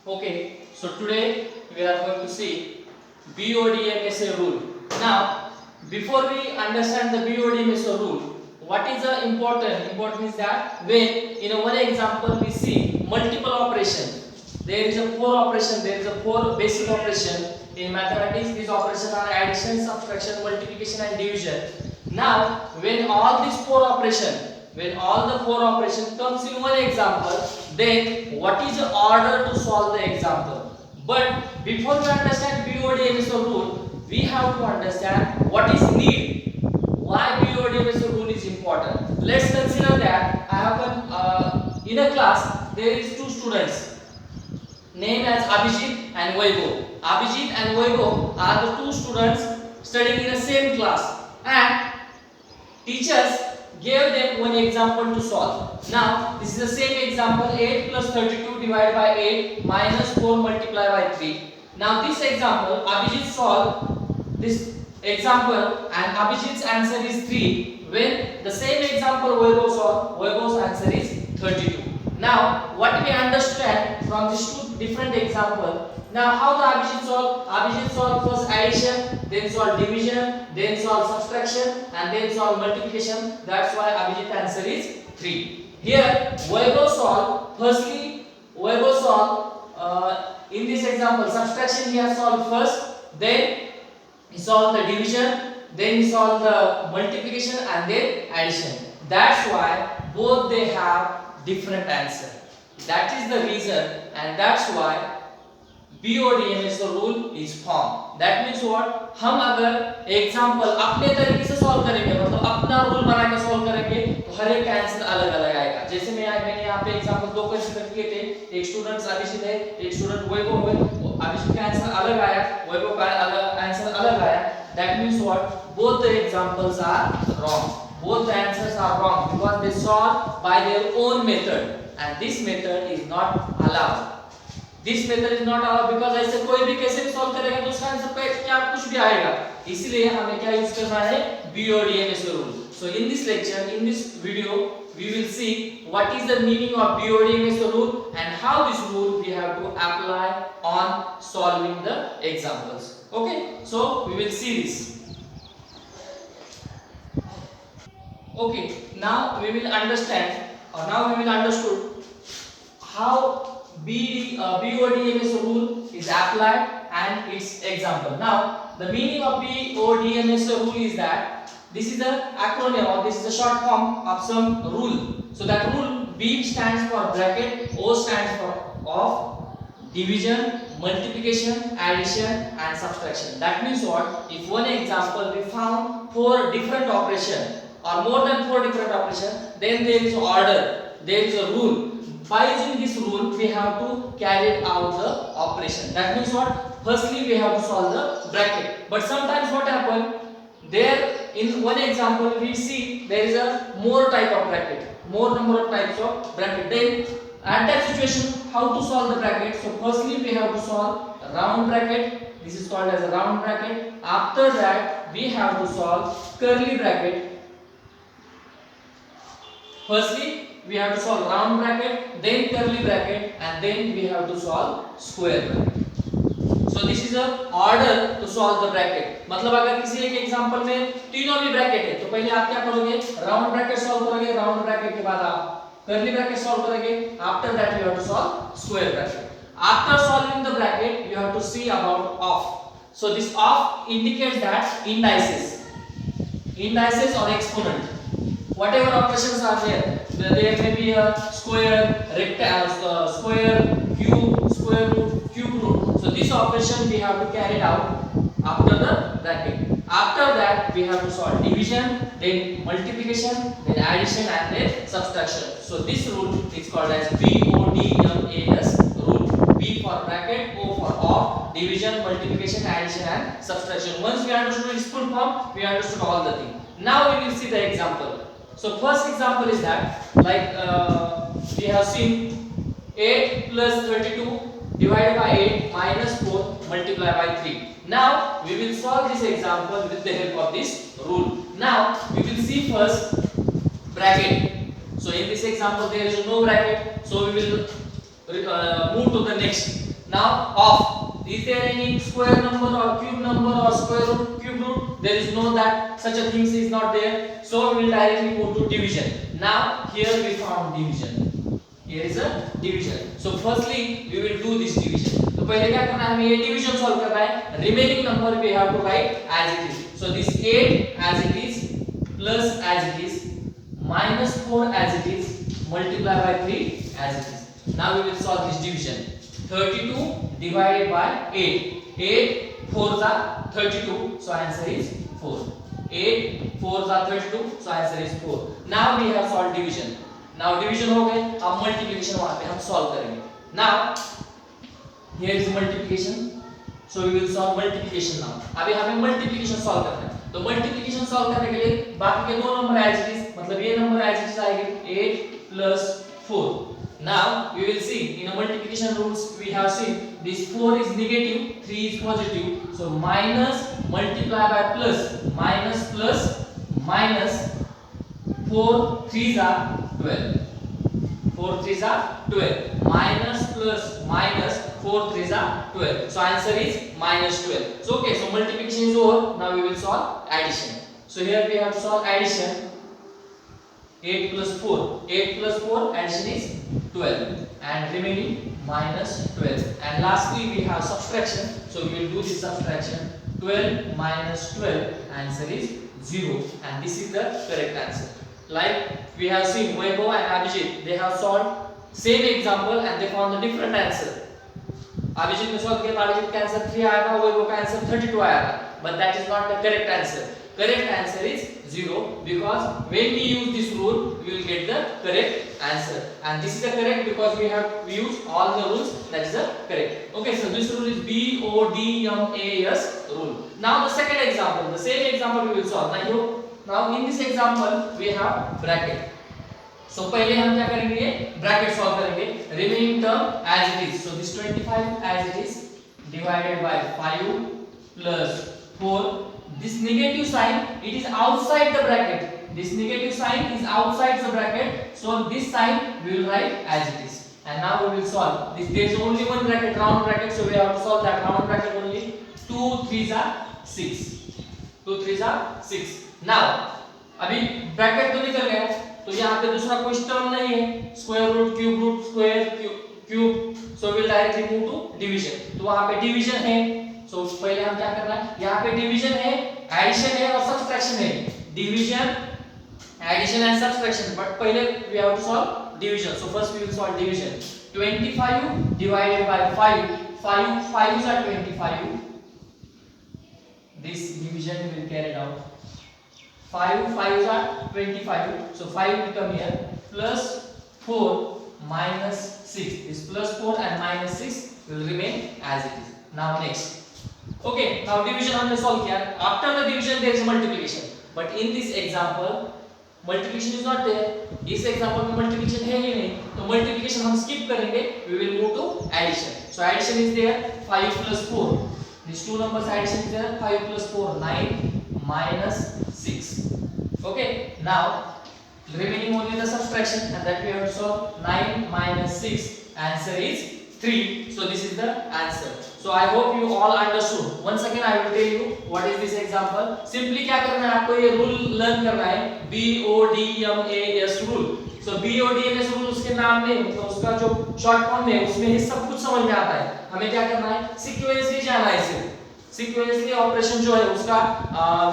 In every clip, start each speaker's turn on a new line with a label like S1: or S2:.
S1: Okay, so today we are going to see BODMSA rule. Now, before we understand the BODMSA rule, what is the important? Important is that when in a one example we see multiple operation, there is a four operation, there is a four basic operation in mathematics. These operations are addition, subtraction, multiplication, and division. Now, when all the four operation comes in one example, then what is the order to solve the example? But before we understand BODMSO rule, we have to understand what is need. Why BODMSO rule is important? Let's consider that I have in a class there is two students named as Abhijit and Vaibhav. Abhijit and Vaibhav are the two students studying in the same class, and teachers gave them one example to solve. Now, this is the same example, 8 plus 32 divided by 8 minus 4 multiplied by 3. Now, this example, Abhijit solved this example and Abhijit's answer is 3. When the same example Vaibhav solved, Vaibhav's answer is 32. Now, what we understand from these two different examples, now how the Abhijit solve? Abhijit solve first addition, then solve division, then solve subtraction, and then solve multiplication. That's why Abhijit answer is 3. Here Vaibhav solve, firstly Vaibhav solve in this example subtraction he has solved first, then he solved the division, then he solved the multiplication, and then addition. That's why both they have different answer. That is the reason, and that's why BODMSO rule is formed. That means what? हम अगर example अपने तरीके से solve करेंगे, मतलब अपना rule बना के सॉल्व करेंगे, तो हर एक का आंसर अलग अलग आएगा. जैसे मैंने यहाँ पे एग्जाम्पल दो कंसीडर किए थे, एक स्टूडेंट अभिषेक है, एक स्टूडेंट वैभव है. अभिषेक का आंसर अलग आया, वैभव का आंसर अलग आया. That means what? Both the examples are wrong. Both the answers are wrong because they solve by their own method, and this method is not allowed. This method is not allowed because ऐसे कोई भी कैसे भी solve करेगा तो उसका answer पे क्या कुछ भी आएगा. इसलिए हमें क्या यूज करना है? BODMSO rule. So in this lecture, in this video, we will see what is the meaning of BODMSO rule and how this rule we have to apply on solving the examples. Okay, so we will see this. Okay, now we will understand, or now we will understood how BODMSO rule is applied and its example. Now, the meaning of BODMSO rule is that this is the acronym or this is the short form of some rule. So that rule, B stands for bracket, O stands for of, division, multiplication, addition, and subtraction. That means what? If one example we found four different operation or more than four different operation, then there is order, there is a rule. By using this rule, we have to carry out the operation. That means what? Firstly, we have to solve the bracket. But sometimes what happens? There, in one example, we see there is a more type of bracket, more number of types of bracket. Then, at that situation, how to solve the bracket? So, firstly, we have to solve a round bracket. This is called as a round bracket. After that, we have to solve curly bracket. Firstly, we have to solve round bracket, then curly bracket, and then we have to solve square bracket. So this is a order to solve the bracket. मतलब अगर किसी एक example में तीनों भी bracket है, तो पहले आप क्या करोगे? राउंड ब्रैकेट सॉल्व करोगे, राउंड ब्रैकेट के बाद आप कर्ली ब्रैकेट सॉल्व करोगे. After that you have to solve square bracket. After solving the bracket, you have to see about of. So this of indicates that indices or exponent. Whatever operations are there may be a square, rectangle, square, cube, square root, cube root. So this operation we have to carry it out after the bracket. After that we have to solve division, then multiplication, then addition, and then subtraction. So this rule is called as BODMAS rule. B for bracket, O for of, division, multiplication, addition, and subtraction. Once we understood its full form, we understood all the things. Now we will see the example. So first example is that, like we have seen 8 plus 32 divided by 8 minus 4 multiplied by 3. Now we will solve this example with the help of this rule. Now we will see first bracket. So in this example there is no bracket, so we will move to the next. Now of, is there any square number or cube number or square root, cube root? There is no that, such a thing is not there. So we will directly go to division. Now here we found division. Here is a division. So firstly we will do this division. तो पहले क्या करना है, हमें ये division solve करना है. Remaining number we have to write as it is. So this 8 as it is plus as it is minus 4 as it is multiply by 3 as it is. Now we will solve this division. 32 divided by 8. 8 4s are 32. So answer is 4. 8 4s are 32. So answer is 4. Now we have solved division. Now division हो गए, अब multiplication वहाँ पे हम solve करेंगे. Now here is multiplication. So we will solve multiplication now. अभी हमें multiplication solve करना है. तो multiplication solve करने के लिए बाकी के दो नंबर as it is, मतलब ये नंबर as it is आएंगे 8 plus 4. Now we will see in a multiplication rules we have seen this 4 is negative, 3 is positive. So minus multiply by plus, minus plus minus 4 3s are 12. 4 3s are 12. Minus plus minus 4 3s are 12. So answer is minus 12. So okay, so multiplication is over. Now we will solve addition. So here we have to solve addition. 8 plus 4. 8 plus 4 addition is 12 and remaining minus 12. And lastly we have subtraction. So we will do this subtraction. 12 minus 12 answer is 0 and this is the correct answer. Like we have seen Vaibhav and Abhijit, they have solved same example and they found a different answer. Abhijit ने solve किया, Abhijit का answer 3 आया था, Vaibhav का answer 32 आया था. But that is not the correct answer. Correct answer is 0 because when we use this rule we will get the correct answer, and this is the correct because we have used all the rules, that is the correct. Okay, so this rule is BODMAS rule. Now the second example, the same example we will solve. Now in this example we have bracket. So पहले हम क्या करेंगे, bracket solve करेंगे. Remaining term as it is. So this 25 as it is divided by 5 plus 4. This negative sign, it is outside the bracket. This negative sign is outside the bracket. So this sign we will write as it is. And now we will solve. There is only one bracket, round bracket. So we have to solve that round bracket only. 2 3s are 6. 2 3s are 6. Now अभी bracket तो निकल गया, तो यहाँ पे दूसरा कोई term नहीं है. Square root, cube root, square, cube. So we will directly move to division. तो वहाँ पे division है. So पहले हम क्या करना है, यहाँ पे डिवीजन है, एडिशन है और सब्सट्रैक्शन है. Division, addition and subtraction. But पहले we have to solve division. So first we will solve division. 25 divided by 5. 5 5s are 25. This division will carry out. 5 5s are 25. So 5 will come here plus 4 minus 6. This plus 4 and minus 6 will remain as it is. Now next. Okay, now division हमने solve किया. After the division there is multiplication. But in this example multiplication is not there. इस example में multiplication है ही नहीं. तो multiplication हम skip करेंगे. We will move to addition. So addition is there. 5 plus 4. These two numbers addition is there. 5 plus 4 9 minus 6. Okay. Now remaining only the subtraction and that we have to solve. 9 minus 6 answer is 3. So this is the answer. So I hope you all understood. Once again I will tell you what is this example. Simply क्या करना है, आपको ये rule learn करना है. BODMAS rule. So BODMAS rule उसके नाम में, मतलब उसका जो short form है उसमें ही सब कुछ समझ में आता है. हमें क्या करना है, sequentially जाना है इसे. Sequentially ऑपरेशन जो है उसका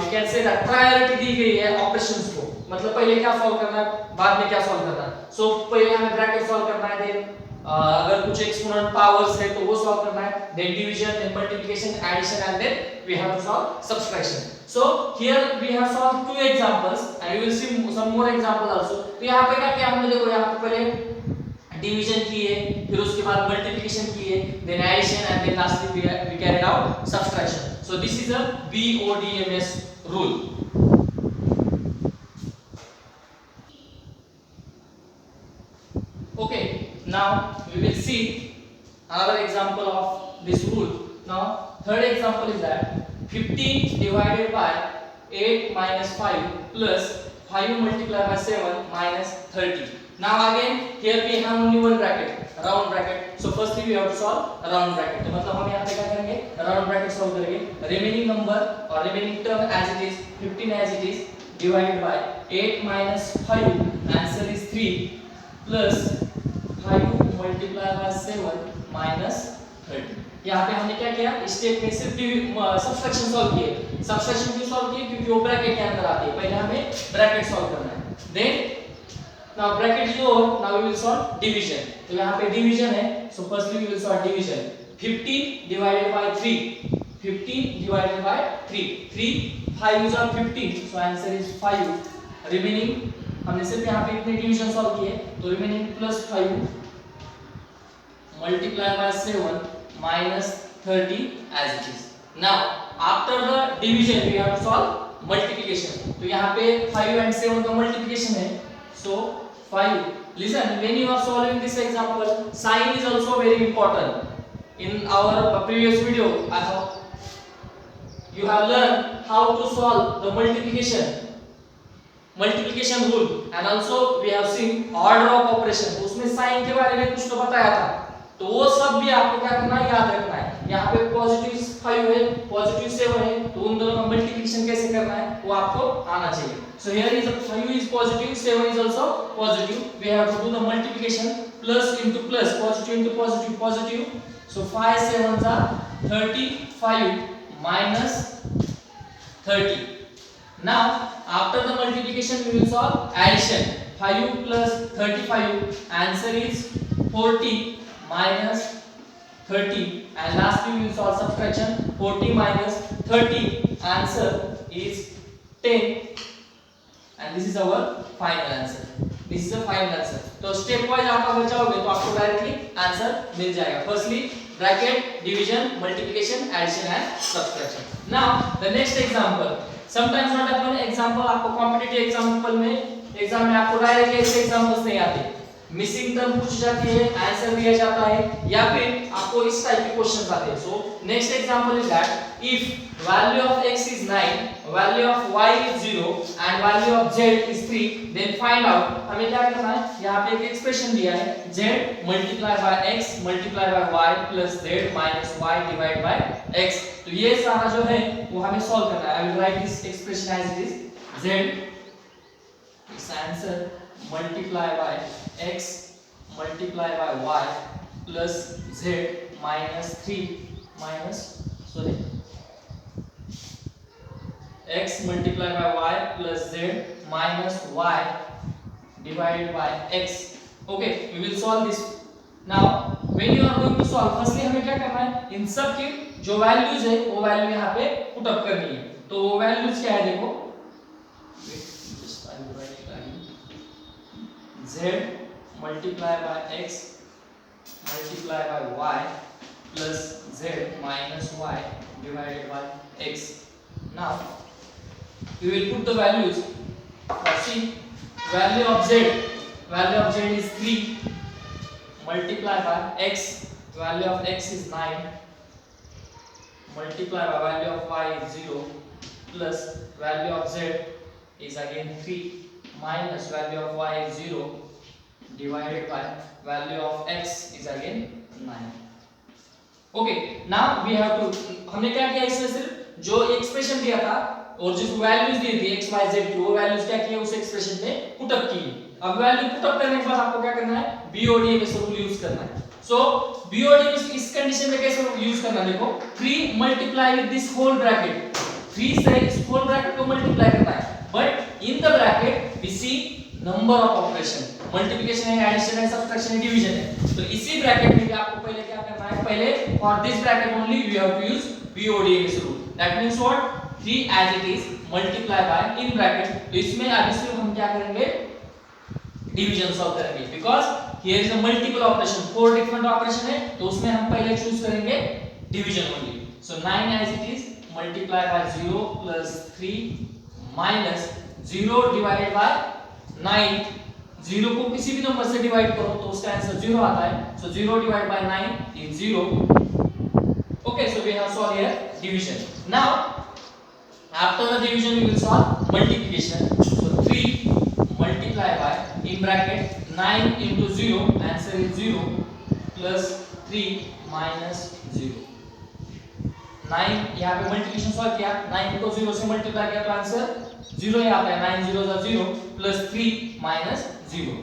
S1: we can say that priority दी गई है ऑपरेशंस को. मतलब पहले क्या सॉल्व करना है, बाद में क्या सॉल्व करना है. So पहले हमें ब्रैकेट सॉल्व करना है, देन अगर कुछ एक्सपोनेंट पावर्स है तो वो सॉल्व करना है, then division, then multiplication, addition and then we have to solve subtraction. So here we have solve two examples and you will see some more example also. तो यहां पे क्या किया हमने, देखो यहां पे पहले डिवीजन की है, फिर उसके बाद मल्टीप्लिकेशन की है, then addition and then lastly we carried out subtraction. So this is a BODMAS rule. Okay, now we will see another example of this rule. Now third example is that 15 divided by 8 minus 5 plus 5 multiplied by 7 minus 30. Now again here we have only one bracket, round bracket. So firstly we have to solve around bracket. तो मतलब हम यहाँ पे क्या करेंगे, around bracket solve करेंगे। Remaining number और remaining term as it is 15 as it is divided by 8 minus 5, answer is 3 plus 5 multiply by 7 minus 30। यहाँ पे हमने क्या किया, स्टेप में सिर्फ सबट्रैक्शन सॉल्व किए। सबट्रैक्शन क्यों सॉल्व किए, क्योंकि वो ब्रैकेट के अंदर आती है। पहले हमें ब्रैकेट सॉल्व करना है, then now bracket is over, now we will solve division. तो यहाँ पे डिवीजन है, so firstly we will solve division. 50 divided by 3, 50 divided by 3 5 is 15, so answer is 5। Remaining हमने सिर्फ यहाँ पे इतने डिवीजन सॉल्व किए, तो remaining plus 5 multiply by 7 minus 30 as it is. Now after the division we have to solve multiplication. तो यहाँ पे 5 and 7 का multiplication है, so 5. Listen, when you are solving this example, sign is also very important. In our previous video, you have learned how to solve the multiplication rule, and also we have seen order of operation. तो उसमें sign के बारे में कुछ तो बताया था, तो वो सब भी आपको क्या करना है, याद रखना है। यहाँ पे पॉजिटिव 5 है, पॉजिटिव 7 है, तो उन दोनों का मल्टीप्लिकेशन कैसे करना है वो आपको आना चाहिए। So here is 5 is positive, 7 is also positive, we have to do the multiplication, plus into plus, positive into positive, positive, so 5 7s are 35 minus 30। now after the multiplication we will solve addition। 5 plus 35, answer is 40 minus 30, and lastly we will solve subtraction। 40 minus 30, answer is 10, and this is our final answer। this is the final answer। तो step wise आप अगर जाओगे तो आपको directly answer मिल जाएगा। Firstly bracket, division, multiplication, addition and subtraction. Now the next example, sometimes what happen, example आपको competitive example में एग्जाम में आपको डायरेक्टली ऐसे एग्जांपल्स नहीं आते, मिसिंग टर्म पूछ जाती है, आंसर दिया जाता है, या फिर आपको इस टाइप के क्वेश्चंस आते हैं। So next example is that if value of x is 9, value of y is 0 and value of z is 3, then find out. हमें क्या करना है, यहाँ पे एक एक्सप्रेशन दिया है, z multiply by x multiply by y plus z minus y divide by x। तो ये सारा जो है वो हमें सॉल्व करना है। I will write this expression as it is, z इस answer multiply by x multiply by y plus z minus 3 minus x multiply by y plus z minus y divided by x। okay, we will solve this। now when you are going to solve, firstly हमें क्या करना है, इन सब की जो values है वो value यहाँ पे पुट अप करनी है। तो वो वैल्यूज क्या है, देखो z multiply by x multiply by y plus z minus y divided by x। now we will put the values। see, value of z is 3 multiply by x, value of x is 9 multiply by value of y is 0 plus value of z is again 3 minus value of y is 0 divided by value of x is again 9। okay, now we have to, हमने क्या किया, इसमें सिर्फ जो expression दिया था और जिस वैल्यूज दी थी x y z की, वो वैल्यूज क्या किए, उस एक्सप्रेशन में पुट अप की। अब वैल्यू पुट अप करने के बाद आपको क्या करना है, BODMS रूल यूज करना है। सो BODMS इस कंडीशन में कैसे यूज करना है, देखो 3 multiply with this whole bracket, 3 से इस होल ब्रैकेट को मल्टीप्लाई करना है, but in the bracket we see number of operation, multiplication है, एडिशन है, सब्ट्रैक्शन है, डिवीजन है। तो इसी ब्रैकेट में भी आपको पहले क्या करना है, पहले for this bracket only we have to use BODMS rule. That means what, 3 as it is multiply by in bracket. तो इसमें अभी सिर्फ हम क्या करेंगे, डिवीजन सॉल्व करेंगे, because here is a multiple operation, 4 different operation है, तो उसमें हम पहले चूज करेंगे division only. So 9 as it is multiply by 0 plus 3 minus 0 divided by 9, 0 को किसी भी नंबर से डिवाइड करो तो उसका आंसर 0 आता है। So 0 divide by 9 is 0। Okay, so we have solve here division. Now after the division we will solve multiplication. So 3 multiply by in bracket 9 into 0, answer is 0 plus 3 minus 0। 9 यहाँ पे multiplication solve किया, 9 को 0 से multiply किया तो answer 0 ही आता है। 9 0 जा 0 plus 3 minus 0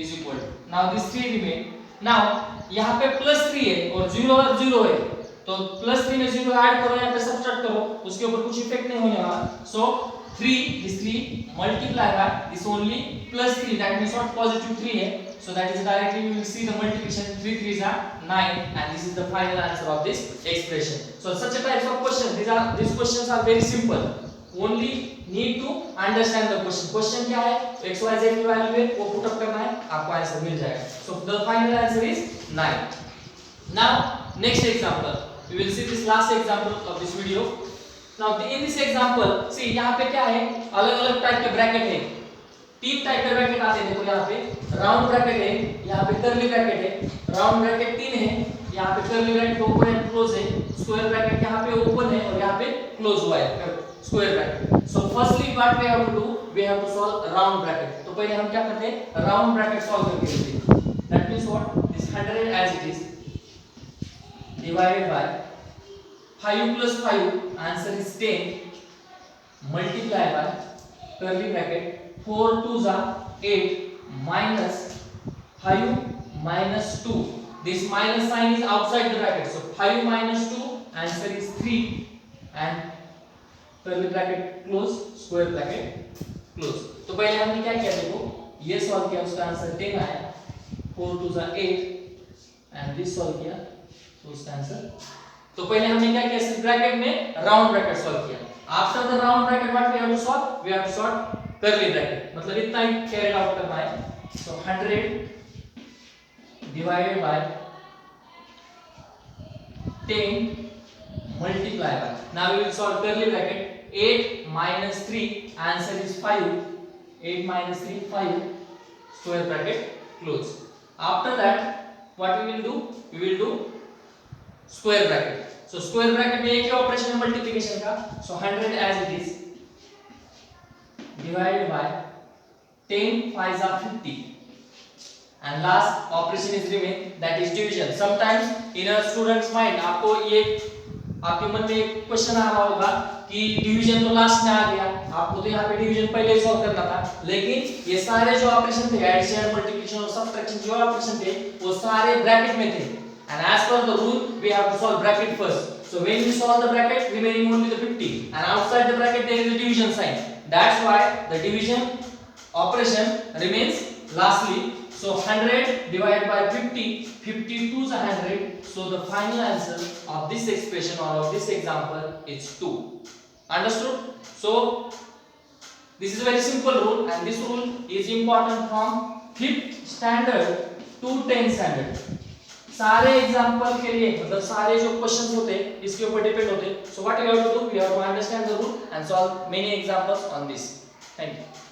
S1: is equal to, now this 3 remain. Now यहाँ पे प्लस 3 है और 0 और 0 है, तो प्लस 3 में 0 ऐड करो, यहाँ पे सब्ट्रैक्ट करो, उसके ऊपर कुछ इफेक्ट नहीं होने वाला। सो 3 this 3 multiply by this only plus 3, that means what, positive 3 है, so that is directly we will see the multiplication, 3 3s are 9 and this is the final answer of this expression. So such a types of question, these questions are very simple, only need to understand the question. Question क्या है, x y z की value है वो put up करना है, आपको answer मिल जाएगा. So the final answer is 9. Now next example, we will see this last example of this video. Now in this example, see यहाँ पे क्या है, अलग-अलग टाइप के ब्रैकेट है, 3 टाइप के ब्रैकेट आते हैं। देखो यहाँ पे राउंड ब्रैकेट है, यहाँ पे कर्ली ब्रैकेट है। राउंड ब्रैकेट 3 है, यहाँ पे curly bracket open and close है, स्क्वायर ब्रैकेट यहाँ पे ओपन है और यहाँ पे क्लोज हुआ है square bracket. So firstly what we have to do, we have to solve round bracket. तो पहले हम क्या करते हैं, राउंड ब्रैकेट सॉल्व करके देखते हैं। That means what, this 100 as it is divided by 5 plus 5, answer is 10, multiply by curly bracket 4 2s are 8 minus 5 minus 2. This minus sign is outside the bracket, so 5 minus 2, answer is 3 and curly bracket close, square bracket close. तो पहले हमने क्या किया, देखो ये solve किया, उसका answer 10 आया, 4 2s are 8 and this solve किया तो उसका आंसर। तो पहले हमने क्या किया, इस ब्रैकेट में राउंड ब्रैकेट सॉल्व किया। After the round bracket what we have to solve, we have to solve curly bracket, मतलब इतना ही कैरी आउट करना है। So 100 divided by 10 multiply by, now we will solve curly bracket 8 minus 3, answer is 5, 8 minus 3 5, square bracket close. After that what we will do, we will do square bracket. So square bracket में एक ही operation है multiplication का। So 100 as it is divided by 10 5s are 50 and last operation is remain, that is division. Sometimes in a student's mind आपको ये आपके मन में एक क्वेश्चन आ रहा होगा कि डिवीजन तो लास्ट में आ गया, आपको तो यहाँ पे डिवीजन पहले ही सॉल्व करना था, लेकिन ये सारे जो ऑपरेशन थे, एडिशन मल्टीप्लिकेशन और सब्ट्रैक्शन जो ऑपरेशन थे वो सारे ब्रैकेट में थे। And as per the rule, we have to solve bracket first. So when we solve the bracket, remaining only the 50, and outside the bracket there is a division sign. That's why the division operation remains lastly. So 100 divided by 50, 52 is 100. So the final answer of this expression or of this example is 2. Understood? So this is a very simple rule, and this rule is important from 5th standard to 10th standard. सारे example के लिए, मतलब सारे जो questions होते हैं इसके ऊपर डिपेंड होते हैं। So what we have to do, we have to understand the rule and solve many examples on this. Thank you.